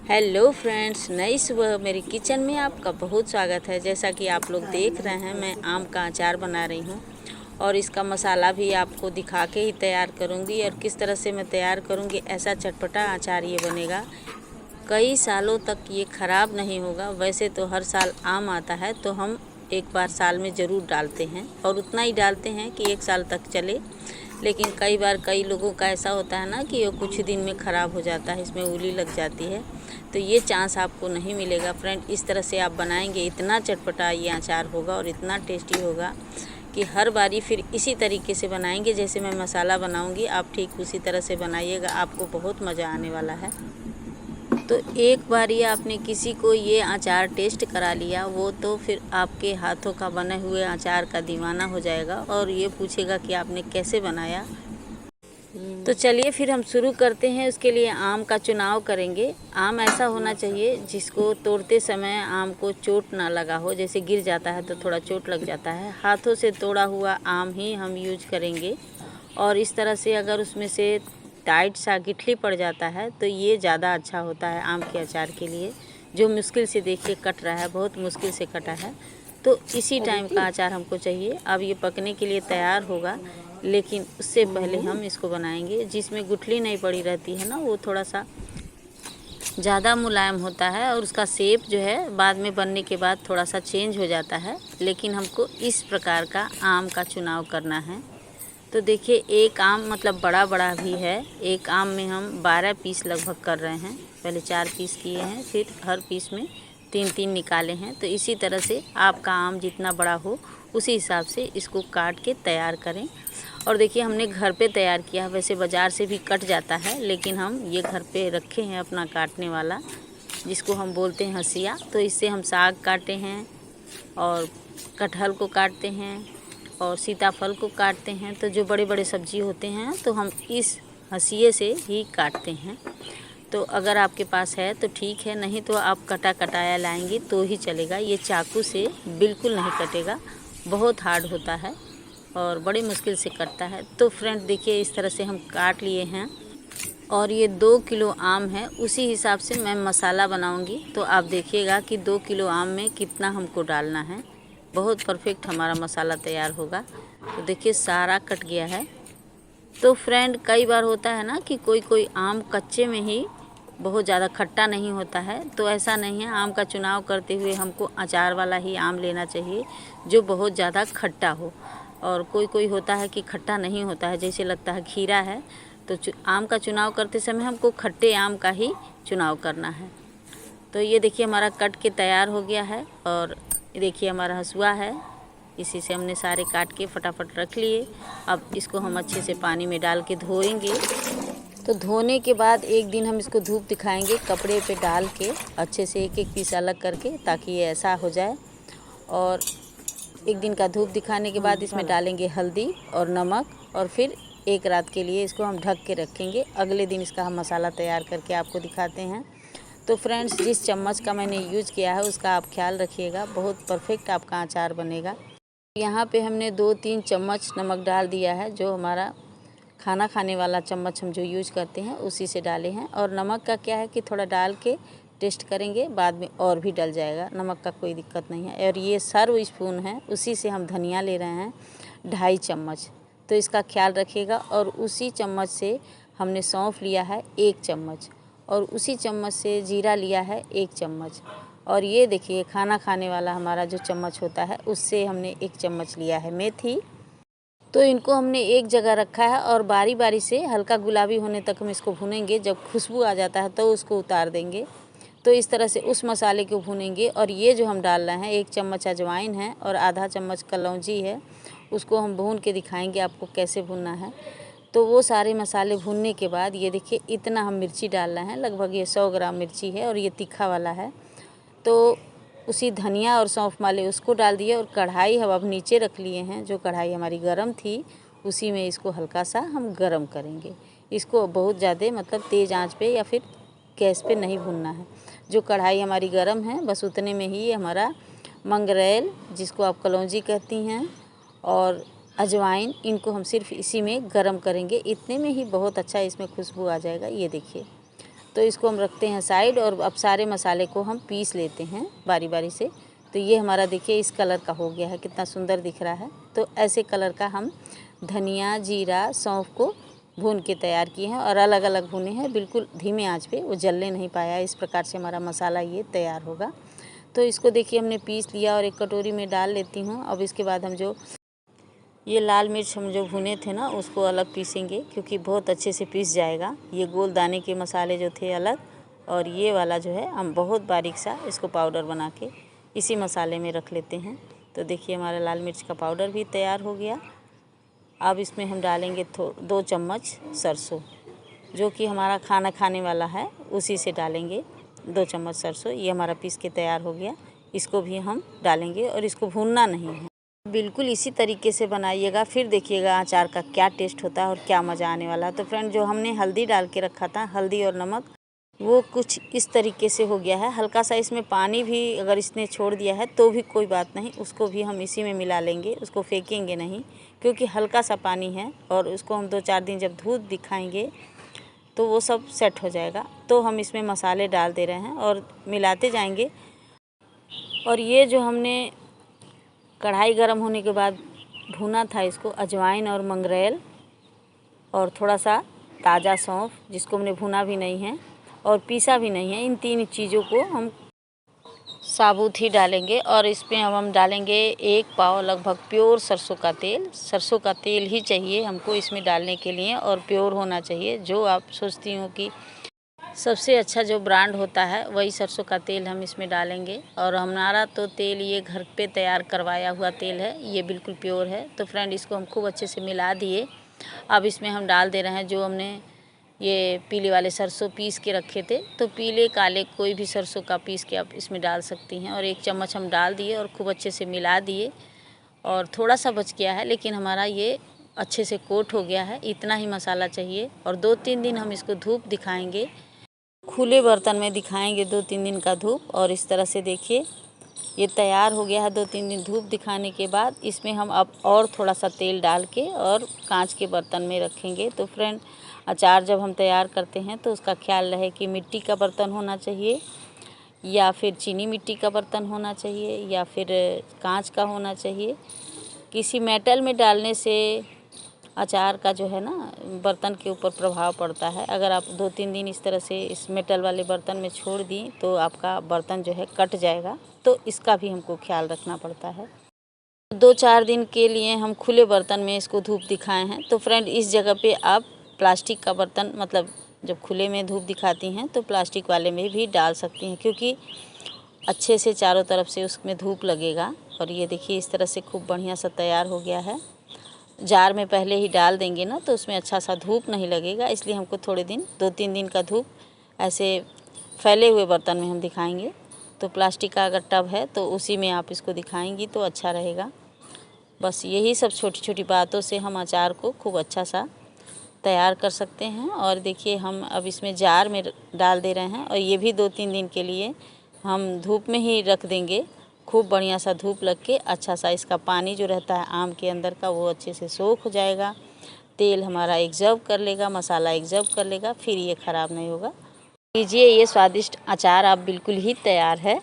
Hello friends, नई सुबह मेरे किचन में आपका बहुत स्वागत है। जैसा कि आप लोग देख रहे हैं, मैं आम का अचार बना रही हूँ और इसका मसाला भी आपको दिखा के ही तैयार करूँगी। और किस तरह से मैं तैयार करूँगी, ऐसा चटपटा अचार ये बनेगा, कई सालों तक ये ख़राब नहीं होगा। वैसे तो हर साल आम आता है तो हम एक बार साल में ज़रूर डालते हैं और उतना ही डालते हैं कि एक साल तक चले। लेकिन कई बार कई लोगों का ऐसा होता है ना कि वो कुछ दिन में ख़राब हो जाता है, इसमें उली लग जाती है। तो ये चांस आपको नहीं मिलेगा फ्रेंड। इस तरह से आप बनाएंगे, इतना चटपटा ये अचार होगा और इतना टेस्टी होगा कि हर बारी फिर इसी तरीके से बनाएंगे। जैसे मैं मसाला बनाऊंगी, आप ठीक उसी तरह से बनाइएगा, आपको बहुत मज़ा आने वाला है। तो एक बार ये आपने किसी को ये अचार टेस्ट करा लिया, वो तो फिर आपके हाथों का बने हुए अचार का दीवाना हो जाएगा और ये पूछेगा कि आपने कैसे बनाया। तो चलिए फिर हम शुरू करते हैं। उसके लिए आम का चुनाव करेंगे। आम ऐसा होना चाहिए जिसको तोड़ते समय आम को चोट ना लगा हो। जैसे गिर जाता है तो थोड़ा चोट लग जाता है। हाथों से तोड़ा हुआ आम ही हम यूज करेंगे। और इस तरह से अगर उसमें से टाइट सा गिठली पड़ जाता है तो ये ज़्यादा अच्छा होता है आम के अचार के लिए। जो मुश्किल से देखिए कट रहा है, बहुत मुश्किल से कटा है, तो इसी टाइम का अचार हमको चाहिए। अब ये पकने के लिए तैयार होगा, लेकिन उससे पहले हम इसको बनाएंगे। जिसमें गुठली नहीं पड़ी रहती है ना, वो थोड़ा सा ज़्यादा मुलायम होता है और उसका शेप जो है बाद में बनने के बाद थोड़ा सा चेंज हो जाता है। लेकिन हमको इस प्रकार का आम का चुनाव करना है। तो देखिए, एक आम मतलब बड़ा बड़ा भी है। एक आम में हम 12 पीस लगभग कर रहे हैं। पहले 4 पीस किए हैं, फिर हर पीस में 3-3 निकाले हैं। तो इसी तरह से आपका आम जितना बड़ा हो उसी हिसाब से इसको काट के तैयार करें। और देखिए, हमने घर पे तैयार किया है। वैसे बाज़ार से भी कट जाता है, लेकिन हम ये घर पे रखे हैं अपना काटने वाला, जिसको हम बोलते हैं हंसिया। तो इससे हम साग काटे हैं और कटहल को काटते हैं और सीताफल को काटते हैं। तो जो बड़े बड़े सब्जी होते हैं तो हम इस हंसिये से ही काटते हैं। तो अगर आपके पास है तो ठीक है, नहीं तो आप कटा कटाया लाएंगे तो ही चलेगा। ये चाकू से बिल्कुल नहीं कटेगा, बहुत हार्ड होता है और बड़ी मुश्किल से कटता है। तो फ्रेंड देखिए, इस तरह से हम काट लिए हैं और ये 2 किलो आम है। उसी हिसाब से मैं मसाला बनाऊंगी। तो आप देखिएगा कि 2 किलो आम में कितना हमको डालना है। बहुत परफेक्ट हमारा मसाला तैयार होगा। तो देखिए, सारा कट गया है। तो फ्रेंड कई बार होता है ना कि कोई कोई आम कच्चे में ही बहुत ज़्यादा खट्टा नहीं होता है, तो ऐसा नहीं है। आम का चुनाव करते हुए हमको अचार वाला ही आम लेना चाहिए जो बहुत ज़्यादा खट्टा हो। और कोई कोई होता है कि खट्टा नहीं होता है, जैसे लगता है खीरा है। तो आम का चुनाव करते समय हमको खट्टे आम का ही चुनाव करना है। तो ये देखिए, हमारा कट के तैयार हो गया है। और देखिए, हमारा हंसुआ है, इसी से हमने सारे काट के फटाफट रख लिए। अब इसको हम अच्छे से पानी में डाल के धोएंगे। तो धोने के बाद एक दिन हम इसको धूप दिखाएंगे, कपड़े पे डाल के अच्छे से एक एक पीस अलग करके, ताकि ये ऐसा हो जाए। और एक दिन का धूप दिखाने के बाद इसमें डालेंगे हल्दी और नमक और फिर एक रात के लिए इसको हम ढक के रखेंगे। अगले दिन इसका हम मसाला तैयार करके आपको दिखाते हैं। तो फ्रेंड्स, जिस चम्मच का मैंने यूज़ किया है उसका आप ख्याल रखिएगा, बहुत परफेक्ट आपका अचार बनेगा। यहाँ पे हमने 2-3 चम्मच नमक डाल दिया है। जो हमारा खाना खाने वाला चम्मच हम जो यूज करते हैं उसी से डाले हैं। और नमक का क्या है कि थोड़ा डाल के टेस्ट करेंगे, बाद में और भी डल जाएगा, नमक का कोई दिक्कत नहीं है। और ये सर्व स्पून है, उसी से हम धनिया ले रहे हैं 2.5 चम्मच। तो इसका ख्याल रखिएगा। और उसी चम्मच से हमने सौंफ लिया है 1 चम्मच और उसी चम्मच से जीरा लिया है 1 चम्मच। और ये देखिए, खाना खाने वाला हमारा जो चम्मच होता है उससे हमने 1 चम्मच लिया है मेथी। तो इनको हमने एक जगह रखा है और बारी बारी से हल्का गुलाबी होने तक हम इसको भूनेंगे। जब खुशबू आ जाता है तो उसको उतार देंगे। तो इस तरह से उस मसाले को भूनेंगे। और ये जो हम डाल रहे हैं, 1 चम्मच अजवाइन है और आधा चम्मच कलौंजी है, उसको हम भून के दिखाएंगे आपको कैसे भूनना है। तो वो सारे मसाले भूनने के बाद ये देखिए, इतना हम मिर्ची डाल रहे हैं, लगभग ये 100 ग्राम मिर्ची है और ये तीखा वाला है। तो उसी धनिया और सौंफ वाले उसको डाल दिए और कढ़ाई हम अब नीचे रख लिए हैं। जो कढ़ाई हमारी गरम थी उसी में इसको हल्का सा हम गरम करेंगे। इसको बहुत ज़्यादा मतलब तेज़ आंच पे या फिर गैस पे नहीं भूनना है। जो कढ़ाई हमारी गरम है बस उतने में ही हमारा मंगरेल, जिसको आप कलौंजी कहती हैं, और अजवाइन, इनको हम सिर्फ इसी में गरम करेंगे। इतने में ही बहुत अच्छा इसमें खुशबू आ जाएगा। ये देखिए, तो इसको हम रखते हैं साइड और अब सारे मसाले को हम पीस लेते हैं बारी बारी से। तो ये हमारा देखिए इस कलर का हो गया है, कितना सुंदर दिख रहा है। तो ऐसे कलर का हम धनिया, जीरा, सौंफ को भून के तैयार किए हैं और अलग अलग भुने हैं, बिल्कुल धीमे आंच पे, वो जलने नहीं पाया। इस प्रकार से हमारा मसाला ये तैयार होगा। तो इसको देखिए हमने पीस लिया और एक कटोरी में डाल लेती हूँ। अब इसके बाद हम जो ये लाल मिर्च हम जो भुने थे ना, उसको अलग पीसेंगे, क्योंकि बहुत अच्छे से पीस जाएगा। ये गोल दाने के मसाले जो थे अलग, और ये वाला जो है हम बहुत बारीक सा इसको पाउडर बना के इसी मसाले में रख लेते हैं। तो देखिए हमारा लाल मिर्च का पाउडर भी तैयार हो गया। अब इसमें हम डालेंगे 2 चम्मच सरसों, जो कि हमारा खाना खाने वाला है, उसी से डालेंगे 2 चम्मच सरसों। ये हमारा पीस के तैयार हो गया। इसको भी हम डालेंगे और इसको भूनना नहीं है, बिल्कुल इसी तरीके से बनाइएगा, फिर देखिएगा अचार का क्या टेस्ट होता है और क्या मज़ा आने वाला है। तो फ्रेंड, जो हमने हल्दी डाल के रखा था, हल्दी और नमक, वो कुछ इस तरीके से हो गया है। हल्का सा इसमें पानी भी अगर इसने छोड़ दिया है तो भी कोई बात नहीं, उसको भी हम इसी में मिला लेंगे, उसको फेंकेंगे नहीं, क्योंकि हल्का सा पानी है और उसको हम 2-4 दिन जब धूप दिखाएंगे तो वो सब सेट हो जाएगा। तो हम इसमें मसाले डाल दे रहे हैं और मिलाते जाएंगे। और ये जो हमने कढ़ाई गर्म होने के बाद भुना था, इसको अजवाइन और मंगरेल और थोड़ा सा ताज़ा सौंफ, जिसको हमने भुना भी नहीं है और पीसा भी नहीं है, इन 3 चीज़ों को हम साबुत ही डालेंगे। और इसमें अब हम डालेंगे 1 पाव लगभग प्योर सरसों का तेल। सरसों का तेल ही चाहिए हमको इसमें डालने के लिए, और प्योर होना चाहिए। जो आप सोचती हो कि सबसे अच्छा जो ब्रांड होता है, वही सरसों का तेल हम इसमें डालेंगे। और हमारा तो तेल ये घर पे तैयार करवाया हुआ तेल है, ये बिल्कुल प्योर है। तो फ्रेंड, इसको हम खूब अच्छे से मिला दिए। अब इसमें हम डाल दे रहे हैं जो हमने ये पीले वाले सरसों पीस के रखे थे। तो पीले काले कोई भी सरसों का पीस के आप इसमें डाल सकती हैं। और 1 चम्मच हम डाल दिए और खूब अच्छे से मिला दिए। और थोड़ा सा बच गया है, लेकिन हमारा ये अच्छे से कोट हो गया है। इतना ही मसाला चाहिए और 2-3 दिन हम इसको धूप दिखाएंगे, खुले बर्तन में दिखाएंगे 2-3 दिन का धूप। और इस तरह से देखिए ये तैयार हो गया है। 2-3 दिन धूप दिखाने के बाद इसमें हम अब और थोड़ा सा तेल डाल के और कांच के बर्तन में रखेंगे। तो फ्रेंड, अचार जब हम तैयार करते हैं तो उसका ख्याल रहे कि मिट्टी का बर्तन होना चाहिए, या फिर चीनी मिट्टी का बर्तन होना चाहिए, या फिर कांच का होना चाहिए। किसी मेटल में डालने से अचार का जो है ना, बर्तन के ऊपर प्रभाव पड़ता है। अगर आप 2-3 दिन इस तरह से इस मेटल वाले बर्तन में छोड़ दी तो आपका बर्तन जो है कट जाएगा। तो इसका भी हमको ख्याल रखना पड़ता है। 2-4 दिन के लिए हम खुले बर्तन में इसको धूप दिखाए हैं। तो फ्रेंड, इस जगह पे आप प्लास्टिक का बर्तन, मतलब जब खुले में धूप दिखाती हैं तो प्लास्टिक वाले में भी डाल सकती हैं, क्योंकि अच्छे से चारों तरफ से उसमें धूप लगेगा। और ये देखिए इस तरह से खूब बढ़िया सा तैयार हो गया है। जार में पहले ही डाल देंगे ना तो उसमें अच्छा सा धूप नहीं लगेगा, इसलिए हमको थोड़े दिन 2-3 दिन का धूप ऐसे फैले हुए बर्तन में हम दिखाएंगे। तो प्लास्टिक का अगर टब है तो उसी में आप इसको दिखाएंगी तो अच्छा रहेगा। बस यही सब छोटी छोटी बातों से हम अचार को खूब अच्छा सा तैयार कर सकते हैं। और देखिए हम अब इसमें जार में डाल दे रहे हैं, और ये भी 2-3 दिन के लिए हम धूप में ही रख देंगे। खूब बढ़िया सा धूप लग के अच्छा सा इसका पानी जो रहता है आम के अंदर का, वो अच्छे से सोख हो जाएगा। तेल हमारा एब्जॉर्ब कर लेगा, मसाला एब्जॉर्ब कर लेगा, फिर ये ख़राब नहीं होगा। लीजिए, ये स्वादिष्ट अचार आप बिल्कुल ही तैयार है।